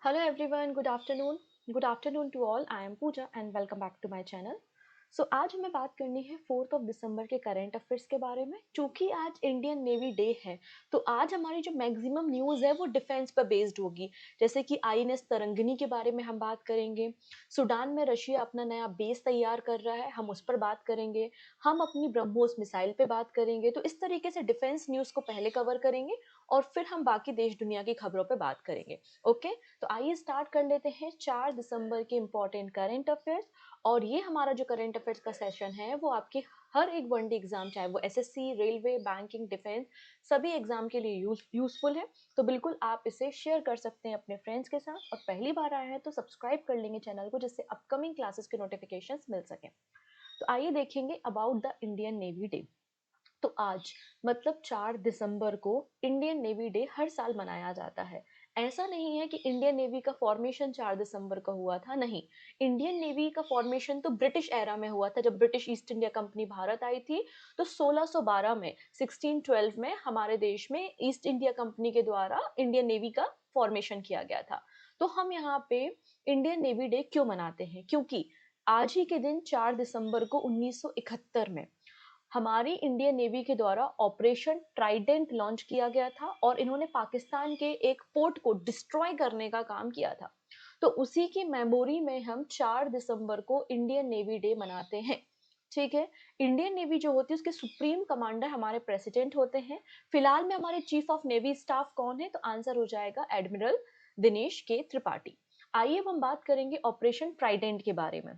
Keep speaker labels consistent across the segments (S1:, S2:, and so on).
S1: Hello everyone, good afternoon. Good afternoon to all. I am Pooja and welcome back to my channel. आज हमें बात करनी है 4 दिसंबर के करंट अफेयर्स के बारे में। चूंकि आज इंडियन नेवी डे है तो आज हमारी जो मैक्सिमम न्यूज़ है वो डिफेंस पर बेस्ड होगी। जैसे कि आईएनएस तरंगिनी के बारे में हम बात करेंगे। सूडान में रशिया अपना नया बेस तैयार कर रहा है, हम उस पर बात करेंगे। हम अपनी ब्रह्मोस मिसाइल पे बात करेंगे। तो इस तरीके से डिफेंस न्यूज़ को पहले कवर करेंगे और फिर हम बाकी देश दुनिया की खबरों पर बात करेंगे। ओके, तो आइए स्टार्ट कर लेते हैं 4 दिसंबर के इम्पोर्टेंट करंट अफेयर्स। और ये हमारा जो करंट अफेयर्स का सेशन है वो आपके हर एक वनडे एग्जाम, चाहे वो एसएससी, रेलवे, बैंकिंग, डिफेंस, सभी एग्जाम के लिए यूजफुल है। तो बिल्कुल आप इसे शेयर कर सकते हैं अपने फ्रेंड्स के साथ। और पहली बार आए हैं तो सब्सक्राइब कर लेंगे चैनल को, जिससे अपकमिंग क्लासेस के नोटिफिकेशंस मिल सके। तो आइए देखेंगे about the Indian navy day. तो आज मतलब 4 दिसंबर को इंडियन नेवी डे हर साल मनाया जाता है। ऐसा नहीं है कि इंडियन नेवी का फॉर्मेशन 4 दिसंबर का हुआ था, नहीं। इंडियन नेवी का फॉर्मेशन तो ब्रिटिश एरा में हुआ था, जब British East India Company Bharat आई थी। तो 1612 में, 1612 में हमारे देश में ईस्ट इंडिया कंपनी के द्वारा इंडियन नेवी का फॉर्मेशन किया गया था। तो हम यहाँ पे इंडियन नेवी डे क्यों मनाते हैं? क्योंकि आज ही के दिन 4 दिसंबर को 1971 में हमारी इंडियन नेवी के द्वारा ऑपरेशन ट्राइडेंट लॉन्च किया गया था और इन्होंने पाकिस्तान के एक पोर्ट को डिस्ट्रॉय करने का काम किया था। तो उसी की मेमोरी में हम 4 दिसंबर को इंडियन नेवी डे मनाते हैं। ठीक है। इंडियन नेवी जो होती है उसके सुप्रीम कमांडर हमारे प्रेसिडेंट होते हैं। फिलहाल में हमारे चीफ ऑफ नेवी स्टाफ कौन है? तो आंसर हो जाएगा एडमिरल दिनेश के त्रिपाठी। आइए अब हम बात करेंगे ऑपरेशन ट्राइडेंट के बारे में।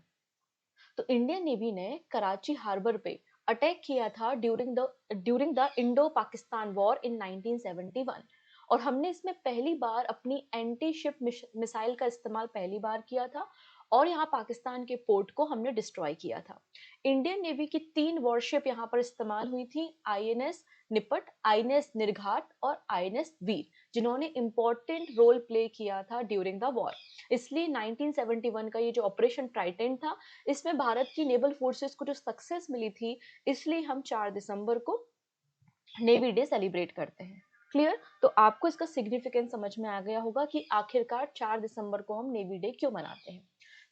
S1: तो इंडियन नेवी ने कराची हार्बर पे अटैक किया था during the Indo Pakistan war in 1971। और हमने इसमें पहली बार अपनी एंटी शिप मिसाइल का इस्तेमाल पहली बार किया था और यहाँ पाकिस्तान के पोर्ट को हमने डिस्ट्रॉय किया था। इंडियन नेवी की 3 वॉरशिप यहाँ पर इस्तेमाल हुई थी, आईएनएस निपट, आईएनएस निर्घात और आईएनएस वीर, जिन्होंने इंपॉर्टेंट रोल प्ले किया था ड्यूरिंग द वॉर। इसलिए 1971 का ये जो ऑपरेशन ट्राइडेंट था, इसमें भारत की नेवल फोर्सेस को जो सक्सेस मिली थी, इसलिए हम 4 दिसंबर को नेवी डे सेलिब्रेट करते हैं। क्लियर? तो आपको इसका सिग्निफिकेंस समझ में आ गया होगा कि आखिरकार 4 दिसंबर को हम नेवी डे क्यों मनाते हैं।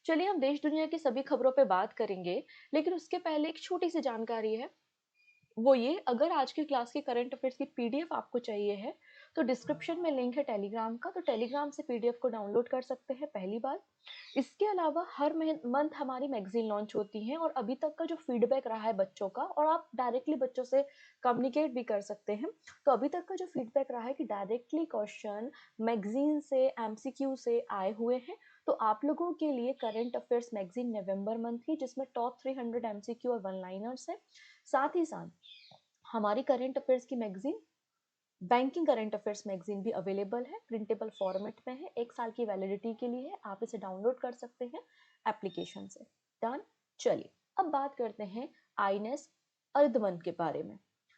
S1: चलिए हम देश दुनिया की सभी खबरों पे बात करेंगे, लेकिन उसके पहले एक छोटी सी जानकारी है। वो ये, अगर आज की क्लास की करंट अफेयर्स की पीडीएफ आपको चाहिए है तो डिस्क्रिप्शन में लिंक है टेलीग्राम का, तो टेलीग्राम से पीडीएफ को डाउनलोड कर सकते हैं, पहली बात। इसके अलावा हर मंथ हमारी मैगजीन लॉन्च होती है और अभी तक का जो फीडबैक रहा है बच्चों का, और आप डायरेक्टली बच्चों से कम्युनिकेट भी कर सकते हैं। तो अभी तक का जो फीडबैक रहा है कि डायरेक्टली क्वेश्चन मैगजीन से, एमसीक्यू से आए हुए हैं। तो आप लोगों के लिए करंट अफेयर्स मैगजीन नवंबर मंथ की, जिसमें टॉप 300 एमसीक्यू और वन लाइनर्स है। साथ ही साथ हमारी करंट अफेयर्स की magazine, banking current affairs magazine भी अवेलेबल है, प्रिंटेबल फॉर्मेट में है, 1 साल की वैलिडिटी के लिए है, आप इसे डाउनलोड कर सकते हैं एप्लीकेशन से। डन। चलिए अब बात करते हैं आईएनएस अरिदमन के बारे में।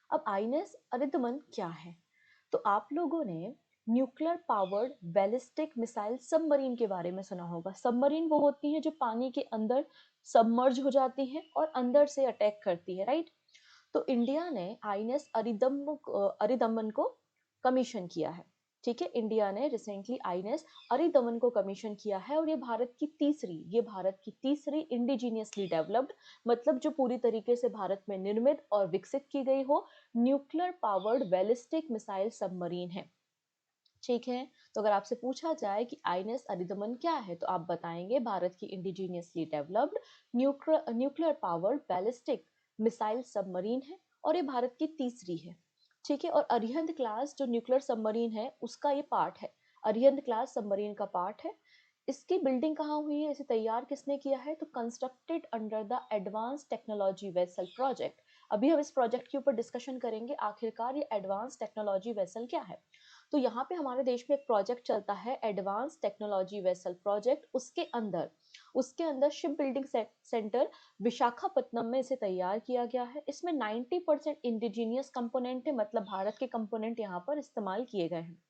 S1: अब आईएनएस अरिदमन क्या है? तो आप लोगों ने nuclear powered ballistic missile submarine के बारे में सुना होगा। सबमरीन वो होती है जो पानी के अंदर सबमर्ज हो जाती है और अंदर से अटैक करती है, राइट? तो इंडिया ने आईएनएस अरिदमन को कमीशन किया है। ठीक है, इंडिया ने रिसेंटली आईएनएस अरिदमन को कमीशन किया है और ये भारत की तीसरी इंडिजीनियसली डेवलप्ड, मतलब जो पूरी तरीके से भारत में निर्मित और विकसित की गई हो, nuclear powered ballistic missile submarine है। ठीक है। तो अगर आपसे पूछा जाए कि आईएनएस अरिदमन क्या है, तो आप बताएंगे भारत की indigenously developed nuclear powered ballistic missile submarine है और ये भारत की तीसरी है। ठीक है। और अरिहंत क्लास जो न्यूक्लियर सबमरीन है उसका ये पार्ट है, अरिहंत क्लास सबमरीन का पार्ट है। इसकी बिल्डिंग कहाँ हुई है, इसे तैयार किसने किया है? तो constructed under the advance technology vessel project. अभी हम इस प्रोजेक्ट के ऊपर डिस्कशन करेंगे, आखिरकार ये एडवांस टेक्नोलॉजी वेसल क्या है। तो यहाँ पे हमारे देश में एक प्रोजेक्ट चलता है एडवांस टेक्नोलॉजी वेसल प्रोजेक्ट, उसके अंदर शिप बिल्डिंग सेंटर विशाखापट्टनम में इसे तैयार किया गया है। इसमें 90% इंडिजीनियस कंपोनेंट है, मतलब भारत के कंपोनेंट यहाँ पर इस्तेमाल किए गए हैं।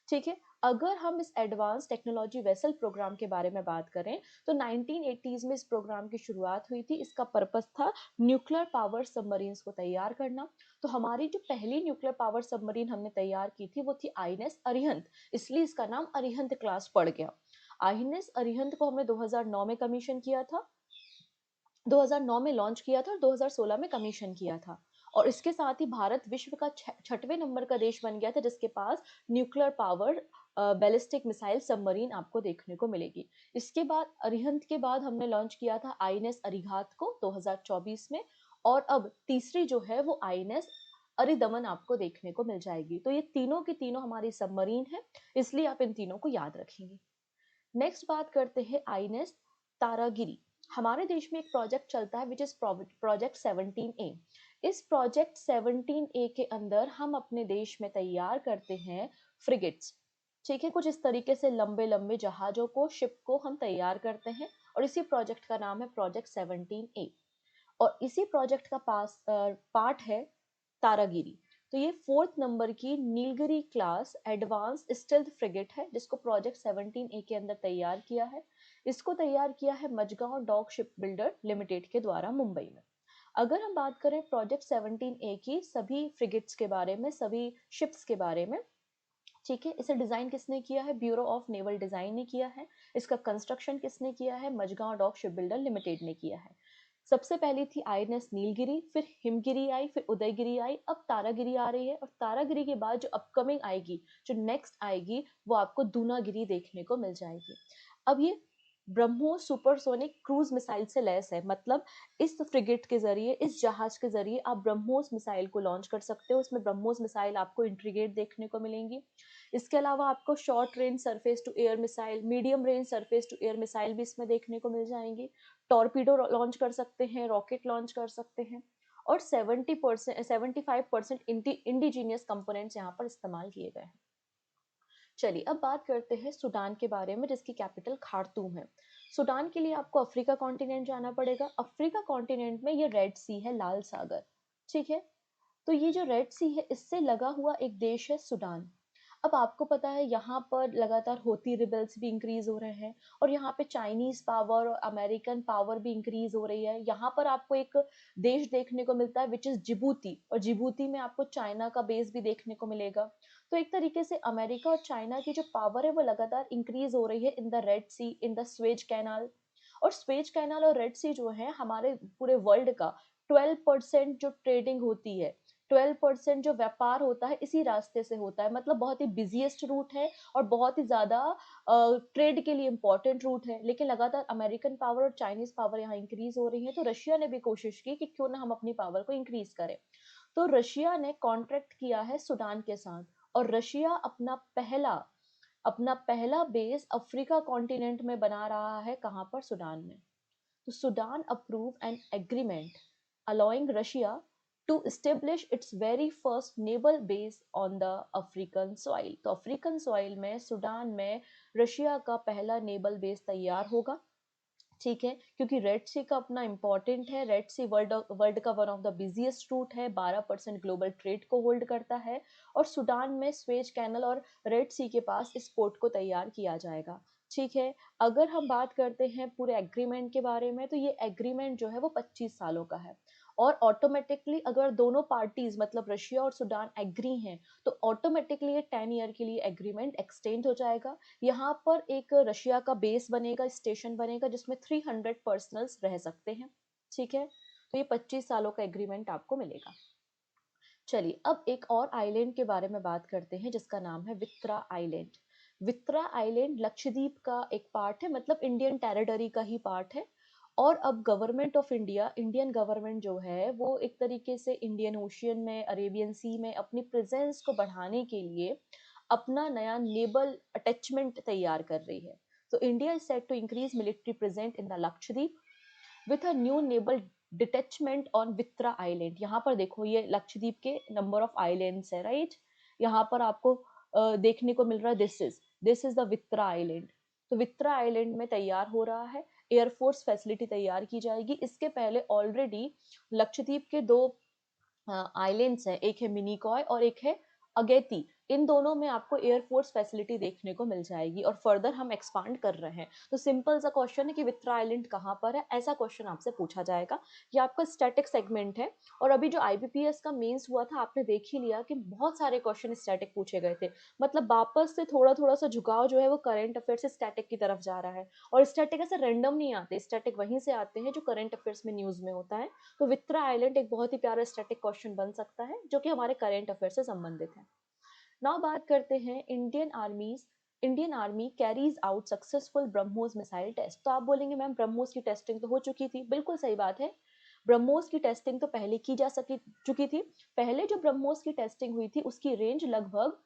S1: ठीक है। अगर हम इस एडवांस टेक्नोलॉजी वेसल प्रोग्राम के बारे में बात करें तो 1980s में इस प्रोग्राम की शुरुआत हुई थी। इसका पर्पस था न्यूक्लियर पावर सबमरीन्स को तैयार करना। तो हमारी जो पहली न्यूक्लियर पावर सबमरीन हमने तैयार की थी वो थी आईएनएस अरिहंत, इसलिए इसका नाम अरिहंत क्लास पड़ गया। आईएनएस अरिहंत को हमने 2009 में कमीशन किया था, 2009 में लॉन्च किया था और 2016 में कमीशन किया था। और इसके साथ ही भारत विश्व का 6वें नंबर का देश बन गया था जिसके पास nuclear power ballistic missile submarine आपको देखने को मिलेगी। इसके बाद अरिहंत के बाद हमने लॉन्च किया था आईएनएस अरिघात को 2024 में, और अब तीसरी जो है वो आईएनएस अरिदमन आपको देखने को मिल जाएगी। तो ये तीनों की तीनों हमारी सबमरीन है, इसलिए आप इन तीनों को याद रखेंगे। नेक्स्ट बात करते हैं आईएनएस तारागिरी। हमारे देश में एक प्रोजेक्ट चलता है विच इज प्रोजेक्ट 17A। इस प्रोजेक्ट 17A के अंदर हम अपने देश में तैयार करते हैं फ्रिगेट्स। ठीक है, कुछ इस तरीके से लंबे लंबे जहाजों को, शिप को हम तैयार करते हैं, और इसी प्रोजेक्ट का नाम है प्रोजेक्ट 17A। और इसी प्रोजेक्ट का पार्ट है तारागिरी। तो ये 4th नंबर की Nilgiri class advance stealth frigate है जिसको प्रोजेक्ट 17A के अंदर तैयार किया है। इसको तैयार किया है Mazagon dock ship builder limited के द्वारा मुंबई में। अगर हम बात करें प्रोजेक्ट 17A की सभी फ्रिगेट्स के बारे में, सभी शिप्स के बारे में, ठीक है, इसे डिजाइन किसने किया है? ब्यूरो ऑफ नेवल डिजाइन ने किया है। इसका कंस्ट्रक्शन किसने किया है? Mazagon dock ship builder limited ने किया है। सबसे पहली थी आईएनएस नीलगिरी, फिर हिमगिरी आई, फिर उदयगिरी आई, अब तारागिरी आ रही है। और तारागिरी के बाद जो अपकमिंग आएगी, जो नेक्स्ट आएगी, वो आपको दूनागिरी देखने को मिल जाएगी। अब ये ब्रह्मोस सुपरसोनिक क्रूज मिसाइल से लैस है, मतलब इस फ्रिगेट के जरिए, इस जहाज के जरिए आप ब्रह्मोस मिसाइल को लॉन्च कर सकते हो। उसमें ब्रह्मोस मिसाइल आपको इंट्रीगेट देखने को मिलेंगी। इसके अलावा आपको short range surface to air missile, medium range surface to air missile भी इसमें देखने को मिल जाएंगी। टॉर्पीडो लॉन्च कर सकते हैं, रॉकेट लॉन्च कर सकते हैं, और 75% इंडिजीनियस कंपोनेंट्स यहाँ पर इस्तेमाल किए गए हैं। चलिए अब बात करते हैं सूडान के बारे में, जिसकी कैपिटल खार्तूम है। सूडान के लिए आपको अफ्रीका कॉन्टिनेंट जाना पड़ेगा। अफ्रीका कॉन्टिनेंट में ये रेड सी है, लाल सागर। ठीक है, तो ये जो रेड सी है इससे लगा हुआ एक देश है सूडान। अब आपको पता है यहाँ पर लगातार होती रिबेल्स भी इंक्रीज हो रहे हैं, और यहाँ पे चाइनीज पावर और अमेरिकन पावर भी इंक्रीज हो रही है। यहाँ पर आपको एक देश देखने को मिलता है विच इज जिबूती, और जिबूती में आपको चाइना का बेस भी देखने को मिलेगा। तो एक तरीके से अमेरिका और चाइना की जो पावर है वो लगातार इंक्रीज हो रही है in the Red Sea, in the Suez Canal. और स्वेज कैनाल और रेड सी जो है हमारे पूरे वर्ल्ड का 12% जो ट्रेडिंग होती है, 12% जो व्यापार होता है इसी रास्ते से होता है। मतलब बहुत ही बिजिएस्ट रूट है और बहुत ही ज्यादा ट्रेड के लिए इंपॉर्टेंट रूट है। लेकिन लगातार अमेरिकन पावर और चाइनीज पावर यहाँ इंक्रीज हो रही है, तो रशिया ने भी कोशिश की कि क्यों ना हम अपनी पावर को इंक्रीज करें। तो रशिया ने कॉन्ट्रैक्ट किया है सूडान के साथ, और रशिया अपना पहला बेस अफ्रीका कॉन्टिनेंट में बना रहा है। कहाँ पर? सूडान में। तो Sudan approve an agreement allowing Russia to establish its very first naval base on the African soil। तो अफ्रीकन सॉइल में, सूडान में रशिया का पहला नेवल बेस तैयार होगा। ठीक है, क्योंकि रेड सी का अपना इंपॉर्टेंट है। रेड सी वर्ल्ड का one of the busiest route है, 12% ग्लोबल ट्रेड को होल्ड करता है। और सूडान में स्वेज कैनल और रेड सी के पास इस पोर्ट को तैयार किया जाएगा। ठीक है, अगर हम बात करते हैं पूरे एग्रीमेंट के बारे में, तो ये एग्रीमेंट जो है वो 25 सालों का है। और ऑटोमेटिकली अगर दोनों पार्टीज मतलब रशिया और सूडान एग्री हैं, तो ऑटोमेटिकली ये 10 ईयर के लिए एग्रीमेंट एक्सटेंड हो जाएगा। यहाँ पर एक रशिया का बेस बनेगा, स्टेशन बनेगा, जिसमें 300 पर्सनल्स रह सकते हैं। ठीक है, तो ये 25 सालों का एग्रीमेंट आपको मिलेगा। चलिए अब एक और आइलैंड के बारे में बात करते हैं जिसका नाम है वित्रा आइलैंड। वित्रा आइलैंड लक्षद्वीप का एक पार्ट है, मतलब इंडियन टेरिटरी का ही पार्ट है। और अब government of India, Indian government जो है वो एक तरीके से इंडियन ओशियन में, अरेबियन सी में अपनी प्रेजेंस को बढ़ाने के लिए अपना नया नेवल अटैचमेंट तैयार कर रही है। तो India is set to increase military present in the Lakshadweep with a new naval detachment on Vitra island. यहाँ पर देखो ये लक्षद्वीप के नंबर ऑफ आइलैंड्स है, राइट। यहाँ पर आपको देखने को मिल रहा है this is the Vitra island. तो वित्रा आइलैंड में तैयार हो रहा है, एयरफोर्स फैसिलिटी तैयार की जाएगी। इसके पहले ऑलरेडी लक्षद्वीप के दो आइलैंड्स हैं, एक है मिनिकॉय और एक है अगेती। इन दोनों में आपको एयरफोर्स फैसिलिटी देखने को मिल जाएगी और फर्दर हम एक्सपांड कर रहे हैं। तो सिंपल सा क्वेश्चन है कि विक्ट्रा आइलैंड कहाँ पर है, ऐसा क्वेश्चन आपसे पूछा जाएगा। ये आपका स्टैटिक सेगमेंट है। और अभी जो आईबीपीएस का मेंस हुआ था, आपने देख ही लिया कि बहुत सारे क्वेश्चन स्टैटिक पूछे गए थे। मतलब वापस से थोड़ा थोड़ा सा झुकाव जो है वो करंट अफेयर से स्टैटिक की तरफ जा रहा है। और स्टैटिक ऐसे रैंडम नहीं आते, स्टैटिक वहीं से आते हैं जो करंट अफेयर्स में न्यूज में होता है। तो विक्ट्रा आइलैंड एक बहुत ही प्यारा स्टैटिक क्वेश्चन बन सकता है जो कि हमारे करंट अफेयर से संबंधित है। नाउ बात करते हैं Indian army carries out successful BrahMos missile test. तो आप बोलेंगे मैम ब्रह्मोस की टेस्टिंग तो हो चुकी थी। बिल्कुल सही बात है, ब्रह्मोस की टेस्टिंग तो पहले की जा सकी चुकी थी। पहले जो ब्रह्मोस की टेस्टिंग हुई थी उसकी रेंज लगभग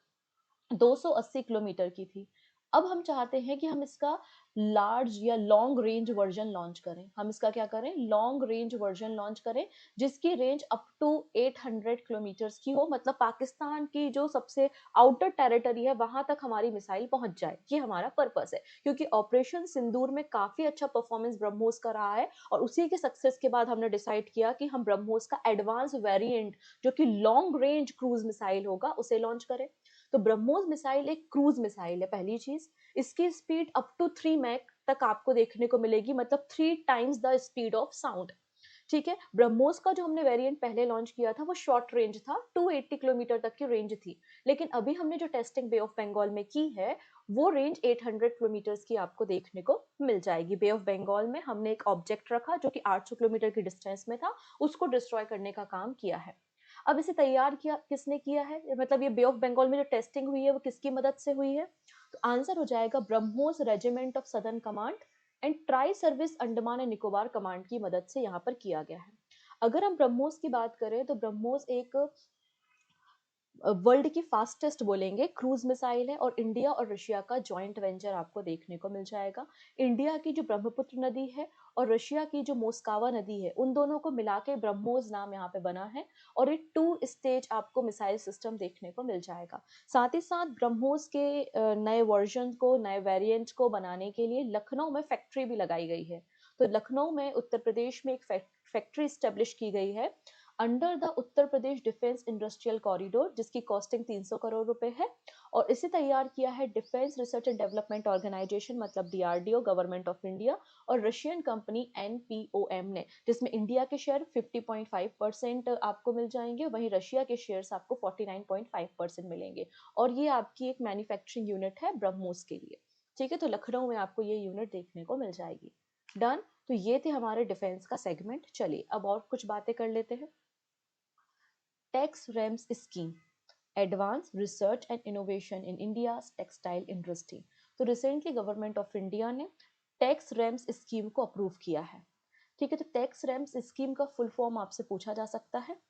S1: 280 किलोमीटर की थी। अब हम चाहते हैं कि हम इसका लार्ज या लॉन्ग रेंज वर्जन लॉन्च करें। हम इसका क्या करें, लॉन्ग रेंज वर्जन लॉन्च करें जिसकी रेंज अप टू 800 किलोमीटर्स की हो। मतलब पाकिस्तान की जो सबसे आउटर टेरिटरी है वहां तक हमारी मिसाइल पहुंच जाए, ये हमारा पर्पस है। क्योंकि ऑपरेशन सिंदूर में काफी अच्छा परफॉर्मेंस ब्रह्मोस का रहा है और उसी के सक्सेस के बाद हमने डिसाइड किया कि हम ब्रह्मोस का एडवांस वेरिएंट जो कि लॉन्ग रेंज क्रूज मिसाइल होगा उसे लॉन्च करें। तो ब्रह्मोस मिसाइल एक क्रूज मिसाइल है, पहली चीज। इसकी स्पीड अप टू 3 मैक तक आपको देखने को मिलेगी, मतलब 3 times the speed of sound. ठीक है, ब्रह्मोस का जो हमने वेरिएंट पहले लॉन्च किया था वो शॉर्ट रेंज था, 280 किलोमीटर तक की रेंज थी। लेकिन अभी हमने जो टेस्टिंग बे ऑफ बंगाल में की है वो रेंज 800 किलोमीटर की आपको देखने को मिल जाएगी। बे ऑफ बंगाल में हमने एक ऑब्जेक्ट रखा जो कि 800 किलोमीटर की डिस्टेंस में था, उसको डिस्ट्रॉय करने का काम किया है। अब इसे तैयार किया किसने किया है, मतलब ये बे ऑफ बंगाल में जो टेस्टिंग हुई है वो किसकी मदद से हुई है। तो आंसर हो जाएगा BrahMos regiment of southern command and tri service Andaman and Nicobar command की मदद से यहाँ पर किया गया है। अगर हम ब्रह्मोस की बात करें तो ब्रह्मोस एक वर्ल्ड की फास्टेस्ट बोलेंगे क्रूज मिसाइल है और इंडिया और रशिया का जॉइंट वेंचर आपको देखने को मिल जाएगा। इंडिया की जो ब्रह्मपुत्र नदी है और रशिया की जो मोस्कावा नदी है, उन दोनों को मिला के ब्रह्मोस नाम यहाँ पे बना है। और एक 2 स्टेज आपको मिसाइल सिस्टम देखने को मिल जाएगा। साथ ही साथ ब्रह्मोस के नए वर्जन को, नए वेरिएंट को बनाने के लिए लखनऊ में फैक्ट्री भी लगाई गई है। तो लखनऊ में उत्तर प्रदेश में एक फैक्ट्री स्टेब्लिश की गई है under the Uttar Pradesh defence industrial corridor, जिसकी कॉस्टिंग 300 करोड़ रुपए है। और इसे तैयार किया है defence research and development organisation, मतलब डीआरडीओ, गवर्नमेंट ऑफ इंडिया और रशियन कंपनी एनपीओएम ने, जिसमें इंडिया के शेयर 50.5% आपको मिल जाएंगे, वहीं रशिया के शेयर्स आपको 49.5% मिलेंगे। और ये आपकी एक मैन्युफैक्चरिंग यूनिट है ब्रह्मोस के लिए। ठीक है, तो लखनऊ में आपको ये यूनिट देखने को मिल जाएगी। डन। तो ये थे हमारे डिफेंस का सेगमेंट। चलिए अब और कुछ बातें कर लेते हैं। Tax Rhames scheme, advance research and innovation in India textile industry. तो रिसेंटली गवर्नमेंट ऑफ इंडिया ने टैक्स रेम्स स्कीम को अप्रूव किया है। ठीक है, तो टैक्स रेम्स स्कीम का फुल फॉर्म आपसे पूछा जा सकता है।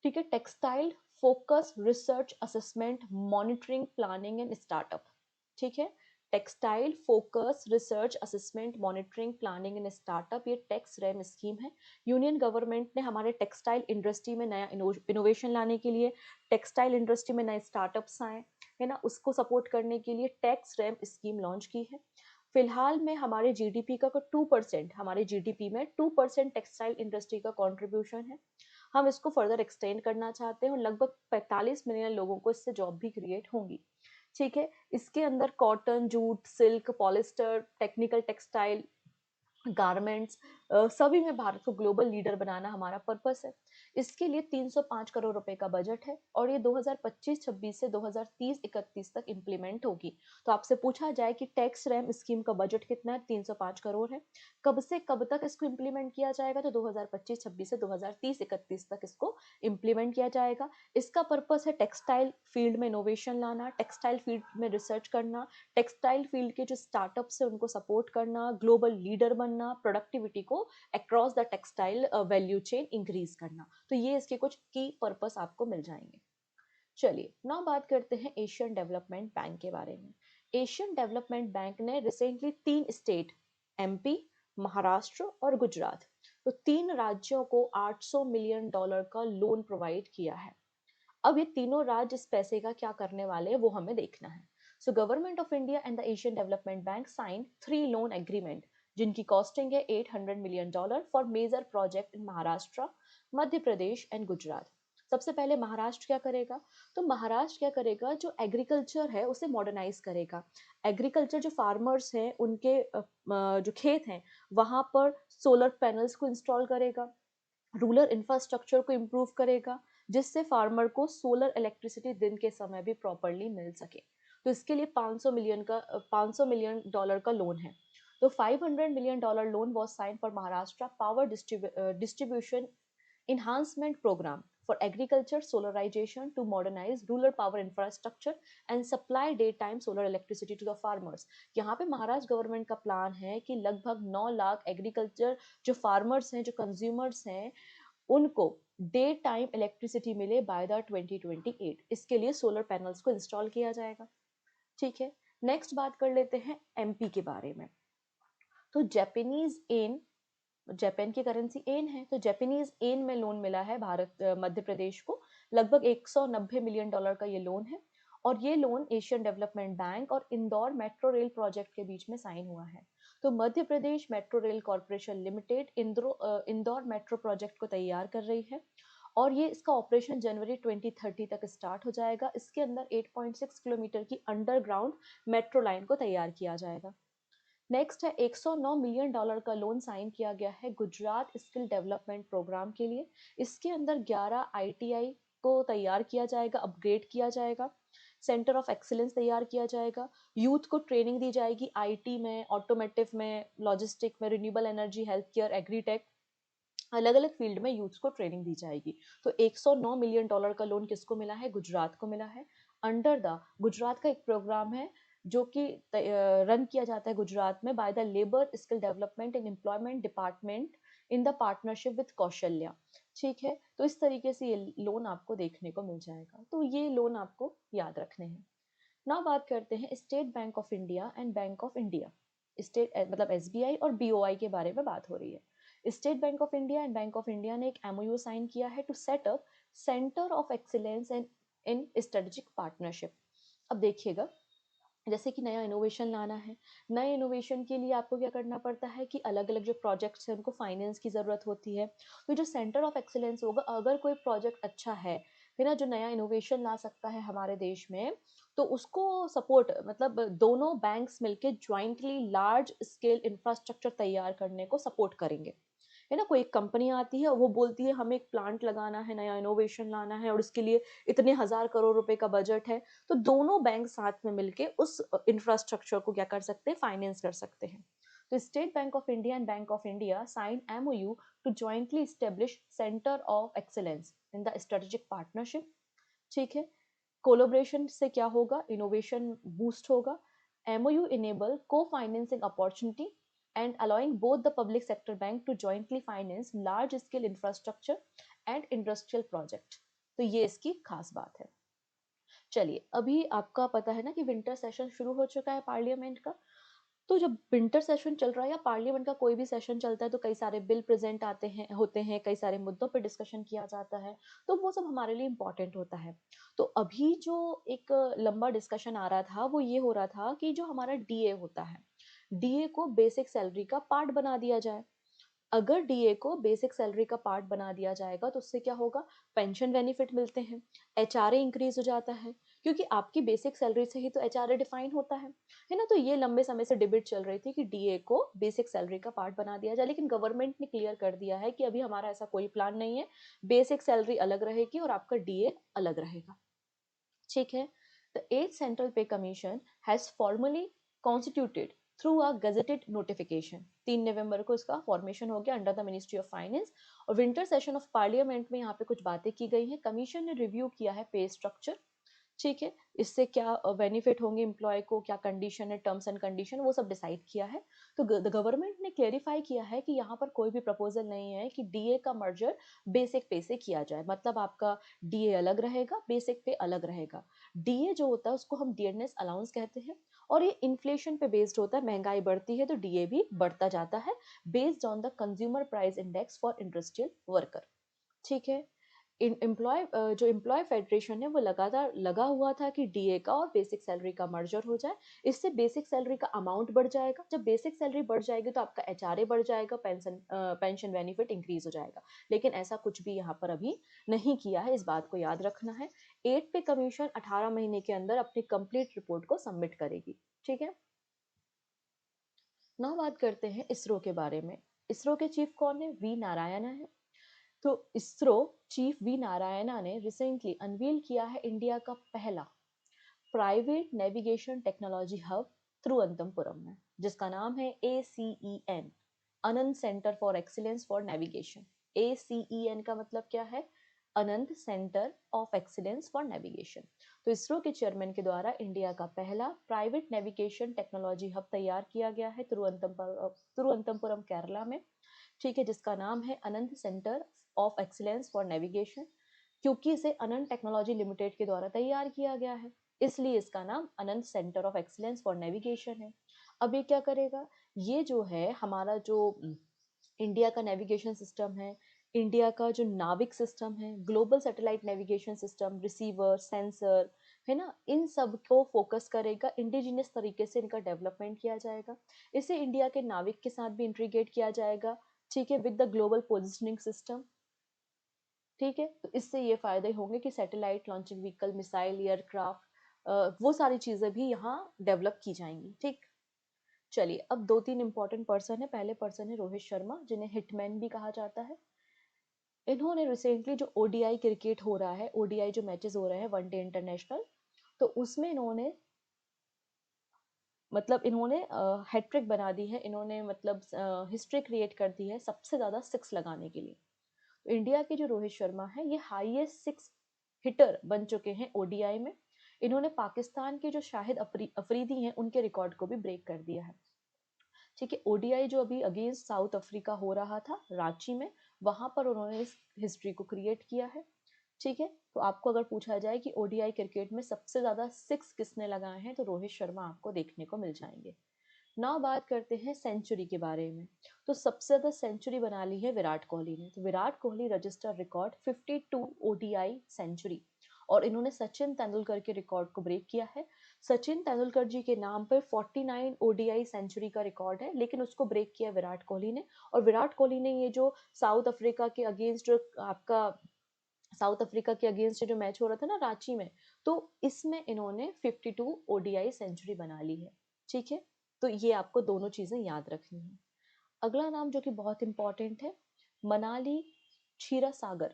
S1: ठीक है, textile focus research assessment monitoring planning and startup. ठीक है, textile focus research assessment monitoring planning and startup, ये टैक्स रेम स्कीम है। यूनियन गवर्नमेंट ने हमारे टेक्सटाइल इंडस्ट्री में नया इनोवेशन लाने के लिए, टेक्सटाइल इंडस्ट्री में नए स्टार्टअप्स आए है ना, उसको सपोर्ट करने के लिए टैक्स रेम स्कीम लॉन्च की है। फिलहाल में हमारे जीडीपी का 2%, हमारे जीडीपी में 2% टेक्सटाइल इंडस्ट्री का कंट्रीब्यूशन है। हम इसको फर्दर एक्सटेंड करना चाहते हैं और लगभग 45 मिलियन लोगों को इससे जॉब भी क्रिएट होंगी। ठीक है, इसके अंदर cotton, jute, silk, polyester, technical textile, garments, सभी में भारत को ग्लोबल लीडर बनाना हमारा पर्पस है। इसके लिए 305 करोड़ रुपए का बजट है और ये 2025-26 से 2030-31 तक इम्प्लीमेंट होगी। तो आपसे पूछा जाए कि टैक्स रैम स्कीम का बजट कितना है, 305 करोड़ है। कब से कब तक इसको इम्प्लीमेंट किया जाएगा, तो 2025-26 से 2030-31 तक इसको इम्प्लीमेंट किया जाएगा। इसका पर्पस है टेक्सटाइल फील्ड में इनोवेशन लाना, टेक्सटाइल फील्ड में रिसर्च करना, टेक्सटाइल फील्ड के जो स्टार्टअप्स है उनको सपोर्ट करना, ग्लोबल लीडर बनना, प्रोडक्टिविटी को across the textile value chain increase करना। तो ये इसके कुछ की पर्पस आपको मिल जाएंगे। चलिए ना बात करते हैं एशियन डेवलपमेंट बैंक के बारे में। एशियन डेवलपमेंट बैंक ने रिसेंटली 3 स्टेट, एमपी, महाराष्ट्र और गुजरात, तो 3 राज्यों को $800 मिलियन का लोन प्रोवाइड किया है। अब ये तीनों राज्य इस पैसे का क्या करने वाले हैं वो हमें देखना है। So government of India and the Asian development bank sign 3 loan agreement जिनकी कॉस्टिंग है $800 million for major project in Maharashtra, Madhya Pradesh and Gujarat. सबसे पहले महाराष्ट्र क्या करेगा? तो महाराष्ट्र क्या करेगा, जो एग्रीकल्चर है उसे मॉडर्नाइज करेगा। एग्रीकल्चर जो फार्मर्स हैं उनके जो खेत हैं वहां पर सोलर पैनल्स को इंस्टॉल करेगा, रूरल इंफ्रास्ट्रक्चर को इम्प्रूव करेगा, जिससे फार्मर को सोलर इलेक्ट्रिसिटी दिन के समय भी प्रॉपरली मिल सके। तो इसके लिए 500 मिलियन डॉलर का लोन है। तो $500 million loan was sign for Maharashtra power distribution enhancement program for agriculture solarization to modernize rural power infrastructure and supply daytime solar electricity to the farmers। यहाँ पे महाराष्ट्र गवर्नमेंट का प्लान है कि लगभग 9 लाख एग्रीकल्चर जो फार्मर्स हैं, जो कंज्यूमर्स हैं, उनको डे टाइम इलेक्ट्रिसिटी मिले बाय द 2028। इसके लिए सोलर पैनल्स को इंस्टॉल किया जाएगा। ठीक है, नेक्स्ट बात कर लेते हैं एमपी के बारे में। तो जापानीज एन, जापान की करेंसी एन है, तो जापानीज एन में लोन मिला है मध्य प्रदेश को। लगभग $190 मिलियन का ये लोन है, और ये लोन एशियन डेवलपमेंट बैंक और इंदौर मेट्रो रेल प्रोजेक्ट के बीच में साइन हुआ है। तो Madhya Pradesh metro rail corporation limited Indore metro project को तैयार कर रही है, और ये इसका ऑपरेशन जनवरी 2030 तक स्टार्ट हो जाएगा। इसके अंदर 8.6 किलोमीटर की अंडरग्राउंड मेट्रो लाइन को तैयार किया जाएगा। नेक्स्ट है $109 मिलियन का लोन साइन किया गया है गुजरात स्किल डेवलपमेंट प्रोग्राम के लिए। इसके अंदर 11 आईटीआई को तैयार किया जाएगा, अपग्रेड किया जाएगा, सेंटर ऑफ एक्सीलेंस तैयार किया जाएगा, यूथ को ट्रेनिंग दी जाएगी आईटी में, ऑटोमेटिव में, लॉजिस्टिक में, renewable energy, health care, agritech, अलग अलग फील्ड में यूथ को ट्रेनिंग दी जाएगी। तो $109 मिलियन का लोन किसको मिला है? गुजरात को मिला है। अंडर द गुजरात का एक प्रोग्राम है जो कि रन किया जाता है गुजरात में by the labour skill development and employment department in the partnership with Kaushalya. ठीक है, तो इस तरीके से ये लोन आपको देखने को मिल जाएगा। तो ये लोन आपको याद रखने हैं। ना बात करते हैं State Bank of India and Bank of India. State मतलब एसबीआई और बीओआई के बारे में बात हो रही है। State Bank of India and Bank of India ने एक एमओयू साइन किया है to set up centre of excellence and in strategic partnership. अब देखिएगा, जैसे कि नया इनोवेशन लाना है, नए इनोवेशन के लिए आपको क्या करना पड़ता है कि अलग अलग जो प्रोजेक्ट्स हैं उनको फाइनेंस की ज़रूरत होती है। तो जो सेंटर ऑफ एक्सीलेंस होगा, अगर कोई प्रोजेक्ट अच्छा है ना, जो नया इनोवेशन ला सकता है हमारे देश में, तो उसको सपोर्ट मतलब दोनों बैंक्स मिलके ज्वाइंटली लार्ज स्केल इंफ्रास्ट्रक्चर तैयार करने को सपोर्ट करेंगे। है ना, कोई एक कंपनी आती है, वो बोलती है हमें एक प्लांट लगाना है, नया इनोवेशन लाना है, और उसके लिए इतने हजार करोड़ रुपए का बजट है, तो दोनों बैंक साथ में मिलके उस इंफ्रास्ट्रक्चर को क्या कर सकते हैं? फाइनेंस कर सकते हैं। तो State Bank of India and Bank of India sign MOU to jointly establish centre of excellence in the strategic partnership. ठीक है, कोलोब्रेशन से क्या होगा? इनोवेशन बूस्ट होगा। एमओयू इनेबल को financing opportunity and allowing both the public sector bank to jointly finance large scale infrastructure and industrial project। तो ये इसकी खास बात है। चलिए, अभी आपका पता है ना कि विंटर सेशन शुरू हो चुका है पार्लियामेंट का। तो जब विंटर सेशन चल रहा है या पार्लियामेंट का कोई भी सेशन चलता है, तो कई सारे बिल प्रेजेंट आते हैं होते हैं, कई सारे मुद्दों पर डिस्कशन किया जाता है, तो वो सब हमारे लिए इम्पोर्टेंट होता है। तो अभी जो एक लंबा डिस्कशन आ रहा था वो ये हो रहा था कि जो हमारा डीए होता है, डीए को बेसिक सैलरी का पार्ट बना दिया जाए। अगर डीए को बेसिक सैलरी का पार्ट बना दिया जाएगा तो उससे क्या होगा? पेंशन बेनिफिट मिलते हैं, एचआरए इंक्रीज हो जाता है, क्योंकि आपकी बेसिक सैलरी से ही तो एचआरए डिफाइन होता है ना। तो ये लंबे समय से डिबेट चल रही थी कि डीए को बेसिक सैलरी का पार्ट बना दिया जाए, लेकिन गवर्नमेंट ने क्लियर कर दिया है कि अभी हमारा ऐसा कोई प्लान नहीं है। बेसिक सैलरी अलग रहेगी और आपका डीए अलग रहेगा। ठीक है, द एट सेंट्रल पे commission has formally constituted through a gazetted notification. 3 नवंबर को इसका फॉर्मेशन हो गया under the ministry of finance, और विंटर सेशन ऑफ पार्लियामेंट में यहाँ पे कुछ बातें की गई हैं। कमीशन ने रिव्यू किया है पे स्ट्रक्चर। ठीक है, इससे क्या बेनिफिट होंगे एम्प्लॉय को, क्या कंडीशन है, टर्म्स एंड कंडीशन, वो सब डिसाइड किया है। तो गवर्नमेंट ने क्लेरिफाई किया है कि यहाँ पर कोई भी प्रपोजल नहीं है कि डीए का मर्जर बेसिक पे से किया जाए, मतलब आपका डीए अलग रहेगा, बेसिक पे अलग रहेगा। डीए जो होता है उसको हम डियरनेस अलाउंस कहते हैं, और ये इन्फ्लेशन पे बेस्ड होता है। महंगाई बढ़ती है तो डीए भी बढ़ता जाता है, based on the consumer price index for industrial worker. ठीक है, एम्प्लॉय जो एम्प्लॉय फेडरेशन है वो लगातार लगा हुआ था कि डीए का और बेसिक सैलरी का मर्जर हो जाए। इससे बेसिक सैलरी का अमाउंट बढ़ जाएगा। जब बेसिक सैलरी बढ़ जाएगी तो आपका एचआरए बढ़ जाएगा, पेंशन बेनिफिट इंक्रीज हो जाएगा। लेकिन ऐसा कुछ भी यहाँ पर अभी नहीं किया है, इस बात को याद रखना है। 8 पे कमीशन 18 महीने के अंदर अपनी कंप्लीट रिपोर्ट को सबमिट करेगी। ठीक है, ना बात करते हैं इसरो के बारे में। इसरो के चीफ कौन है? वी नारायण है। तो इसरो चीफ वी नारायणा ने रिसेंटली अनवील किया है इंडिया का पहला private navigation technology hub Thiruvananthapuram में, जिसका नाम है ACEN, Anant centre for excellence for navigation. ACEN का मतलब क्या है? Anant centre of excellence for navigation. तो इसरो के चेयरमैन के द्वारा इंडिया का पहला प्राइवेट नेविगेशन टेक्नोलॉजी हब तैयार किया गया है तिरुवनंतपुरम केरला में। ठीक है, जिसका नाम है Anant centre of excellence for navigation. क्योंकि इसे अनंत टेक्नोलॉजी लिमिटेड के द्वारा तैयार किया गया है, इसलिए इसका नाम Anant centre of excellence for navigation है। अब ये क्या करेगा? ये जो है हमारा जो इंडिया का नेविगेशन सिस्टम है, इंडिया का जो नाविक सिस्टम है, global satellite navigation system, receiver, sensor, है ना, इन सब को फोकस करेगा। इंडिजिनियस तरीके से इनका डेवलपमेंट किया जाएगा। इसे इंडिया के नाविक के साथ भी इंटीग्रेट किया जाएगा। ठीक है, with the global positioning system. ठीक है, तो इससे ये फायदे होंगे कि satellite launching vehicle, missile, aircraft, वो सारी चीजें भी यहाँ डेवलप की जाएंगी। ठीक, चलिए अब 2-3 इंपॉर्टेंट पर्सन है। पहले पर्सन है रोहित शर्मा, जिन्हें हिटमैन भी कहा जाता है। इन्होंने रिसेंटली जो ओडीआई क्रिकेट हो रहा है, ओडीआई जो मैचेस हो रहे हैं, वनडे इंटरनेशनल, तो उसमें इन्होंने इन्होंने हैट्रिक बना दी है। इन्होंने हिस्ट्री क्रिएट कर दी है सबसे ज्यादा 6 लगाने के लिए। तो इंडिया के जो रोहित शर्मा है ये हाईएस्ट 6 हिटर बन चुके हैं ओडीआई में। इन्होंने पाकिस्तान के जो शाहिद अफरीदी हैं उनके रिकॉर्ड को भी ब्रेक कर दिया है। ठीक है, ओडीआई जो अभी अगेंस्ट साउथ अफ्रीका हो रहा था रांची में, वहां पर उन्होंने इस हिस्ट्री को क्रिएट किया है। ठीक है, तो आपको अगर पूछा जाए कि ओडीआई क्रिकेट में सबसे ज्यादा 6 किसने लगाए हैं, तो रोहित शर्मा आपको देखने को मिल जाएंगे। ना बात करते हैं सेंचुरी के बारे में। तो सबसे ज्यादा सेंचुरी बना ली है विराट कोहली ने। तो Virat Kohli register record 52 ODI century, और इन्होंने सचिन तेंदुलकर के रिकॉर्ड को ब्रेक किया है। सचिन तेंदुलकर जी के नाम पर 49 ओडीआई सेंचुरी का रिकॉर्ड है, लेकिन उसको ब्रेक किया विराट कोहली ने। और विराट कोहली ने ये जो साउथ अफ्रीका के अगेंस्ट आपका साउथ अफ्रीका के अगेंस्ट जो मैच हो रहा था ना रांची में, तो इसमें इन्होंने 52 ओडीआई सेंचुरी बना ली है। ठीक है, तो ये आपको दोनों चीजें याद रखनी है। अगला नाम जो कि बहुत इंपॉर्टेंट है, मनाली क्षीरसागर।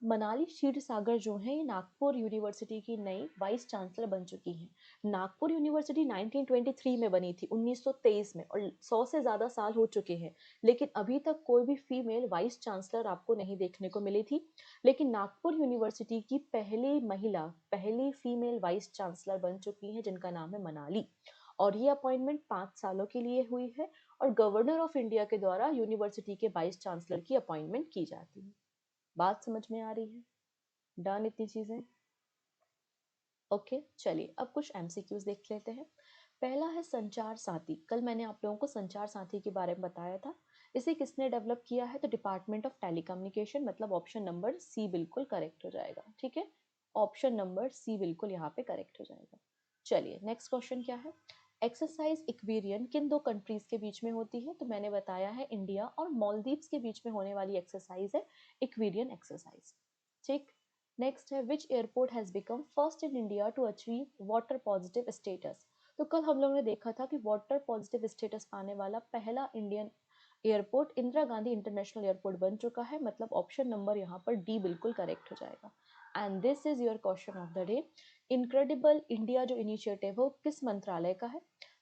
S1: मनाली क्षीरसागर जो है ये नागपुर यूनिवर्सिटी की नई वाइस चांसलर बन चुकी हैं। नागपुर यूनिवर्सिटी 1923 में बनी थी, 1923 में, और 100 से ज़्यादा साल हो चुके हैं, लेकिन अभी तक कोई भी फीमेल वाइस चांसलर आपको नहीं देखने को मिली थी। लेकिन नागपुर यूनिवर्सिटी की पहली महिला, पहली फीमेल वाइस चांसलर बन चुकी हैं, जिनका नाम है मनाली। और ये अपॉइंटमेंट 5 सालों के लिए हुई है, और गवर्नर ऑफ इंडिया के द्वारा यूनिवर्सिटी के वाइस चांसलर की अपॉइंटमेंट की जाती है। बात समझ में आ रही है? डन इतनी चीजें? ओके, चलिए अब कुछ एमसीक्यूज देख लेते हैं। पहला है संचार साथी। कल मैंने आप लोगों को संचार साथी के बारे में बताया था। इसे किसने डेवलप किया है? तो डिपार्टमेंट ऑफ टेलीकम्युनिकेशन, मतलब ऑप्शन नंबर सी बिल्कुल करेक्ट हो जाएगा। ठीक है, ऑप्शन नंबर सी बिल्कुल यहाँ पे करेक्ट हो जाएगा। चलिए नेक्स्ट क्वेश्चन क्या है? एक्सरसाइज इक्वेरियन किन दो कंट्रीज के बीच में होती है? तो मैंने बताया है इंडिया और मालदीव्स के बीच में होने वाली एक्सरसाइज है इक्वेरियन एक्सरसाइज। ठीक, नेक्स्ट है which airport has become first in India to achieve water positive status? तो कल हम लोगों ने देखा था कि वाटर पॉजिटिव स्टेटस पाने वाला पहला Indian airport Indira Gandhi international airport बन चुका है, मतलब ऑप्शन नंबर यहाँ पर डी बिल्कुल करेक्ट हो जाएगा। And this is your question of the day. Incredible India जो इनिशिएटिव हो किस मंत्रालय का है?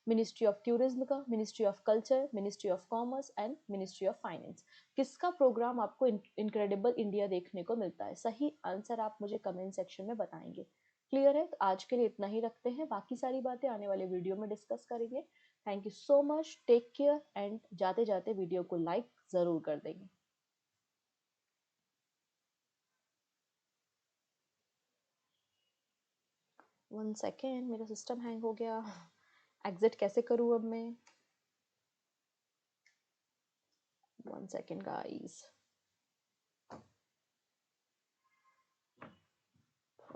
S1: मिनिस्ट्री ऑफ टूरिज्म का, ministry of culture, ministry of commerce and ministry of finance. किसका प्रोग्राम आपको इनक्रेडिबल इंडिया देखने को मिलता है? सही आंसर आप मुझे कमेंट सेक्शन में बताएंगे। क्लियर है? तो आज के लिए इतना ही रखते हैं, बाकी सारी बातें आने वाले वीडियो में डिस्कस करेंगे। Thank you so much, take care, and जाते जाते वीडियो को लाइक जरूर कर देंगे। 1 सेकेंड, मेरा सिस्टम हैंग हो गया। एग्जिट कैसे करूँ अब मैं? 1 second guys.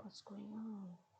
S1: What's going on?